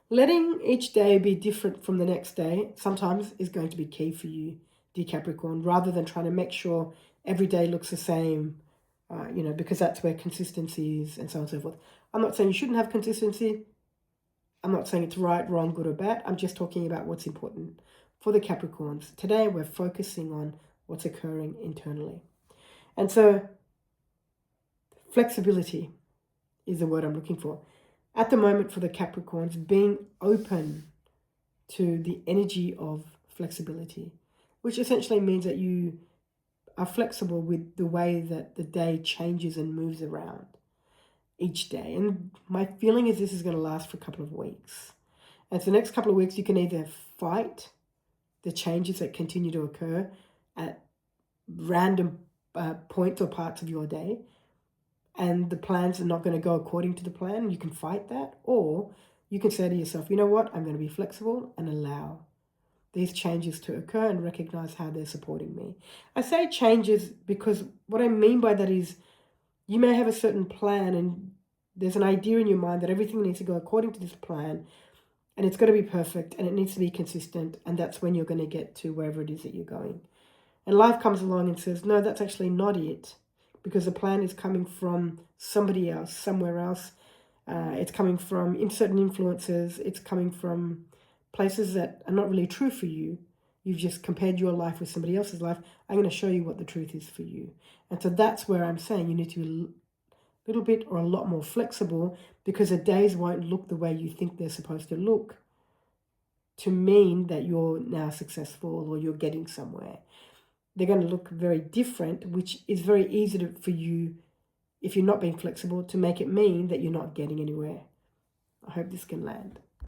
Letting each day be different from the next day sometimes is going to be key for you, dear Capricorn, rather than trying to make sure every day looks the same, because that's where consistency is and so on and so forth. I'm not saying you shouldn't have consistency. I'm not saying it's right, wrong, good or bad. I'm just talking about what's important for the Capricorns. Today, we're focusing on what's occurring internally. And so, flexibility is the word I'm looking for. At the moment for the Capricorns, being open to the energy of flexibility, which essentially means that you are flexible with the way that the day changes and moves around each day. And my feeling is this is going to last for a couple of weeks. And so the next couple of weeks, you can either fight the changes that continue to occur at random points or parts of your day, and the plans are not going to go according to the plan. You can fight that, or you can say to yourself, you know what, I'm going to be flexible and allow these changes to occur and recognize how they're supporting me. I say changes because what I mean by that is you may have a certain plan and there's an idea in your mind that everything needs to go according to this plan and it's got to be perfect and it needs to be consistent, and that's when you're going to get to wherever it is that you're going. And life comes along and says, no, that's actually not it, because the plan is coming from somebody else, somewhere else. It's coming from certain influences. It's coming from places that are not really true for you. You've just compared your life with somebody else's life. I'm going to show you what the truth is for you. And so that's where I'm saying you need to be a little bit or a lot more flexible, because the days won't look the way you think they're supposed to look to mean that you're now successful or you're getting somewhere. They're going to look very different, which is very easy for you, if you're not being flexible, to make it mean that you're not getting anywhere. I hope this can land.